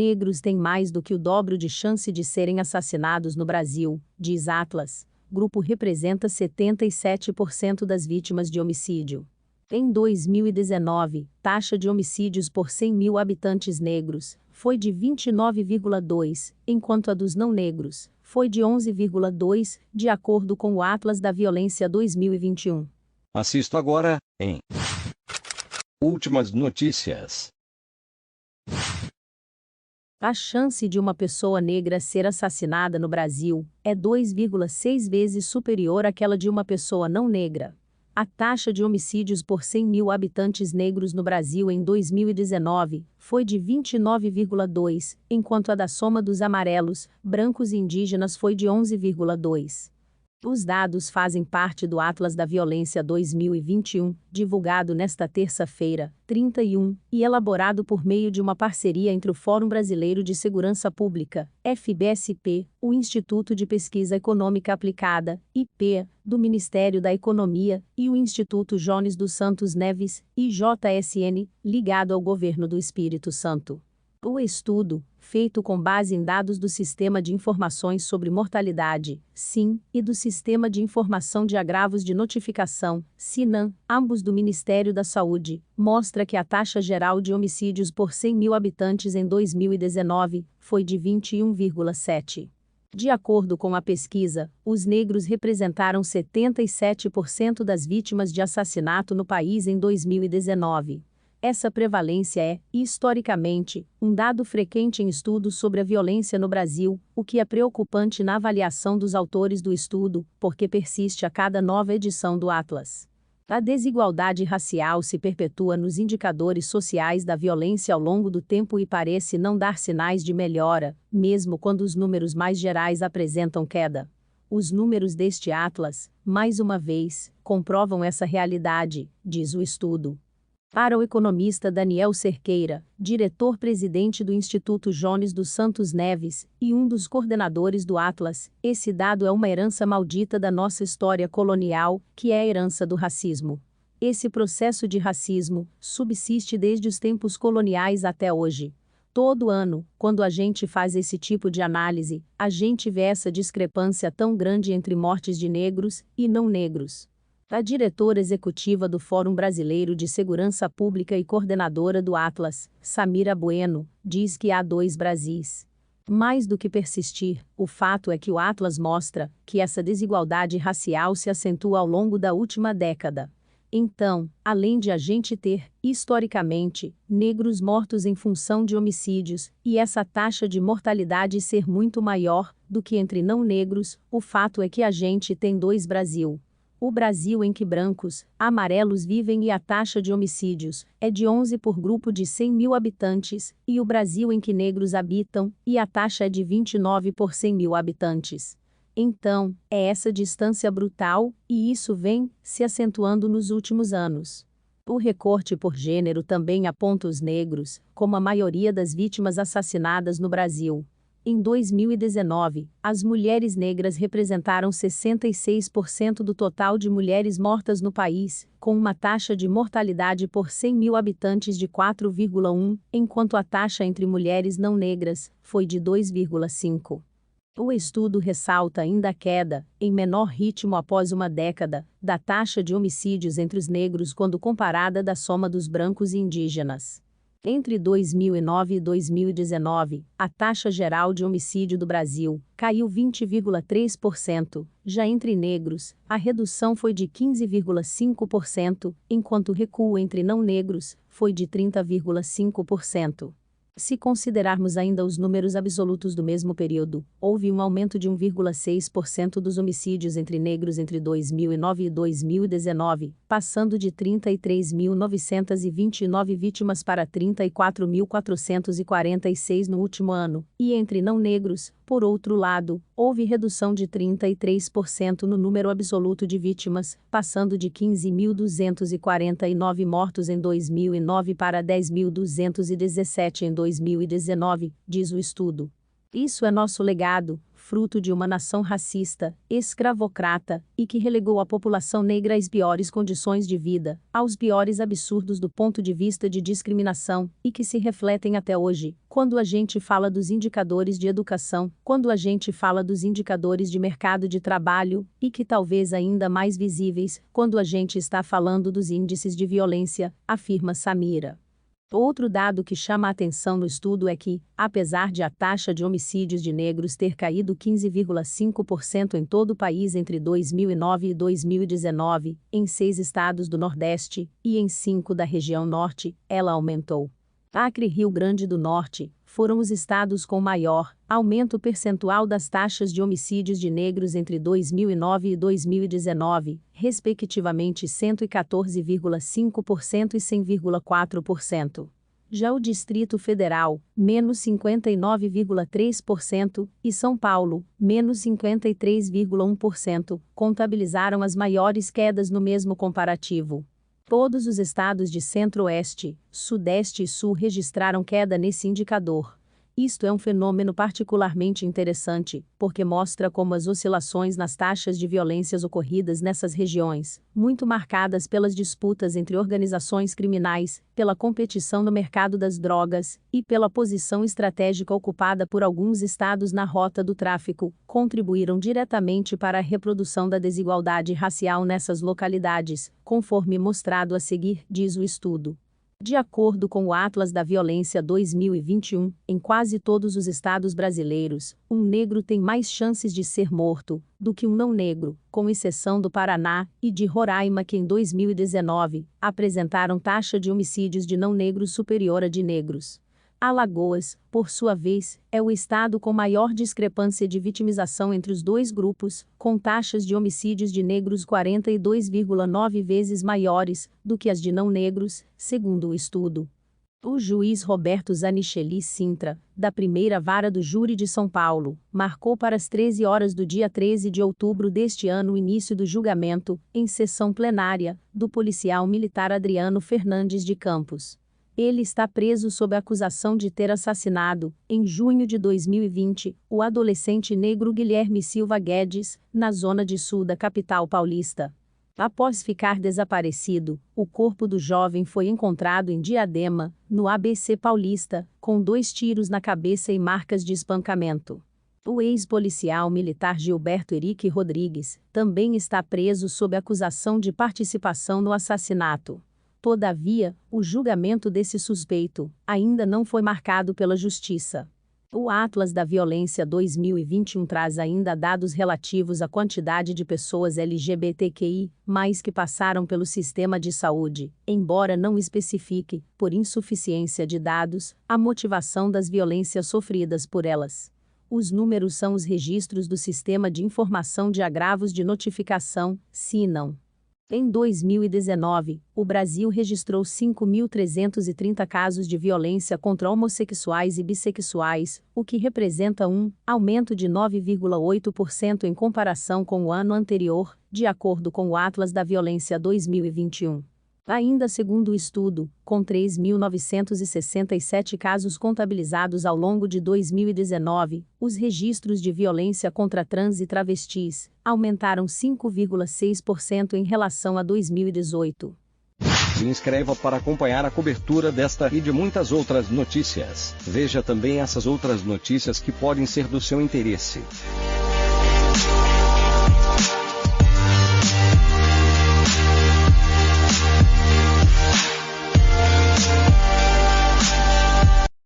Negros têm mais do que o dobro de chance de serem assassinados no Brasil, diz Atlas. Grupo representa 77% das vítimas de homicídio. Em 2019, taxa de homicídios por 100 mil habitantes negros foi de 29,2, enquanto a dos não negros foi de 11,2, de acordo com o Atlas da Violência 2021. Assisto agora, em Últimas Notícias. A chance de uma pessoa negra ser assassinada no Brasil é 2,6 vezes superior àquela de uma pessoa não negra. A taxa de homicídios por 100 mil habitantes negros no Brasil em 2019 foi de 29,2, enquanto a da soma dos amarelos, brancos e indígenas foi de 11,2. Os dados fazem parte do Atlas da Violência 2021, divulgado nesta terça-feira, 31, e elaborado por meio de uma parceria entre o Fórum Brasileiro de Segurança Pública, FBSP, o Instituto de Pesquisa Econômica Aplicada, IP, do Ministério da Economia, e o Instituto Jones dos Santos Neves, IJSN, ligado ao Governo do Espírito Santo. O estudo, feito com base em dados do Sistema de Informações sobre Mortalidade, SIM, e do Sistema de Informação de Agravos de Notificação, SINAM, ambos do Ministério da Saúde, mostra que a taxa geral de homicídios por 100 mil habitantes em 2019 foi de 21,7. De acordo com a pesquisa, os negros representaram 77% das vítimas de assassinato no país em 2019. Essa prevalência é, historicamente, um dado frequente em estudos sobre a violência no Brasil, o que é preocupante na avaliação dos autores do estudo, porque persiste a cada nova edição do Atlas. A desigualdade racial se perpetua nos indicadores sociais da violência ao longo do tempo e parece não dar sinais de melhora, mesmo quando os números mais gerais apresentam queda. Os números deste Atlas, mais uma vez, comprovam essa realidade, diz o estudo. Para o economista Daniel Cerqueira, diretor-presidente do Instituto Jones dos Santos Neves e um dos coordenadores do Atlas, esse dado é uma herança maldita da nossa história colonial, que é a herança do racismo. Esse processo de racismo subsiste desde os tempos coloniais até hoje. Todo ano, quando a gente faz esse tipo de análise, a gente vê essa discrepância tão grande entre mortes de negros e não negros. A diretora executiva do Fórum Brasileiro de Segurança Pública e coordenadora do Atlas, Samira Bueno, diz que há dois Brasis. Mais do que persistir, o fato é que o Atlas mostra que essa desigualdade racial se acentua ao longo da última década. Então, além de a gente ter, historicamente, negros mortos em função de homicídios, e essa taxa de mortalidade ser muito maior do que entre não negros, o fato é que a gente tem dois Brasil. O Brasil em que brancos, amarelos vivem e a taxa de homicídios é de 11 por grupo de 100 mil habitantes, e o Brasil em que negros habitam, e a taxa é de 29 por 100 mil habitantes. Então, é essa distância brutal, e isso vem se acentuando nos últimos anos. O recorte por gênero também aponta os negros como a maioria das vítimas assassinadas no Brasil. Em 2019, as mulheres negras representaram 66% do total de mulheres mortas no país, com uma taxa de mortalidade por 100 mil habitantes de 4,1, enquanto a taxa entre mulheres não negras foi de 2,5. O estudo ressalta ainda a queda, em menor ritmo após uma década, da taxa de homicídios entre os negros quando comparada da soma dos brancos e indígenas. Entre 2009 e 2019, a taxa geral de homicídio do Brasil caiu 20,3%, já entre negros, a redução foi de 15,5%, enquanto o recuo entre não negros foi de 30,5%. Se considerarmos ainda os números absolutos do mesmo período, houve um aumento de 1,6% dos homicídios entre negros entre 2009 e 2019, passando de 33.929 vítimas para 34.446 no último ano, e entre não negros, por outro lado, houve redução de 33% no número absoluto de vítimas, passando de 15.249 mortos em 2009 para 10.217 em 2019, diz o estudo. Isso é nosso legado, fruto de uma nação racista, escravocrata, e que relegou a população negra às piores condições de vida, aos piores absurdos do ponto de vista de discriminação, e que se refletem até hoje, quando a gente fala dos indicadores de educação, quando a gente fala dos indicadores de mercado de trabalho, e que talvez ainda mais visíveis, quando a gente está falando dos índices de violência, afirma Samira. Outro dado que chama a atenção no estudo é que, apesar de a taxa de homicídios de negros ter caído 15,5% em todo o país entre 2009 e 2019, em 6 estados do Nordeste, e em 5 da região Norte, ela aumentou. Acre e Rio Grande do Norte foram os estados com maior aumento percentual das taxas de homicídios de negros entre 2009 e 2019, respectivamente 114,5% e 100,4%. Já o Distrito Federal, menos 59,3%, e São Paulo, menos 53,1%, contabilizaram as maiores quedas no mesmo comparativo. Todos os estados de Centro-Oeste, Sudeste e Sul registraram queda nesse indicador. Isto é um fenômeno particularmente interessante, porque mostra como as oscilações nas taxas de violências ocorridas nessas regiões, muito marcadas pelas disputas entre organizações criminais, pela competição no mercado das drogas e pela posição estratégica ocupada por alguns estados na rota do tráfico, contribuíram diretamente para a reprodução da desigualdade racial nessas localidades, conforme mostrado a seguir, diz o estudo. De acordo com o Atlas da Violência 2021, em quase todos os estados brasileiros, um negro tem mais chances de ser morto do que um não negro, com exceção do Paraná e de Roraima, que em 2019 apresentaram taxa de homicídios de não negros superior à de negros. Alagoas, por sua vez, é o estado com maior discrepância de vitimização entre os dois grupos, com taxas de homicídios de negros 42,9 vezes maiores do que as de não negros, segundo o estudo. O juiz Roberto Zanichelli Sintra, da primeira vara do júri de São Paulo, marcou para as 13 horas do dia 13 de outubro deste ano o início do julgamento, em sessão plenária, do policial militar Adriano Fernandes de Campos. Ele está preso sob a acusação de ter assassinado, em junho de 2020, o adolescente negro Guilherme Silva Guedes, na zona de sul da capital paulista. Após ficar desaparecido, o corpo do jovem foi encontrado em Diadema, no ABC Paulista, com 2 tiros na cabeça e marcas de espancamento. O ex-policial militar Gilberto Henrique Rodrigues também está preso sob acusação de participação no assassinato. Todavia, o julgamento desse suspeito ainda não foi marcado pela Justiça. O Atlas da Violência 2021 traz ainda dados relativos à quantidade de pessoas LGBTQI+, que passaram pelo sistema de saúde, embora não especifique, por insuficiência de dados, a motivação das violências sofridas por elas. Os números são os registros do Sistema de Informação de Agravos de Notificação, SINAM. Em 2019, o Brasil registrou 5.330 casos de violência contra homossexuais e bissexuais, o que representa um aumento de 9,8% em comparação com o ano anterior, de acordo com o Atlas da Violência 2021. Ainda segundo o estudo, com 3.967 casos contabilizados ao longo de 2019, os registros de violência contra trans e travestis aumentaram 5,6% em relação a 2018. Se inscreva para acompanhar a cobertura desta e de muitas outras notícias. Veja também essas outras notícias que podem ser do seu interesse.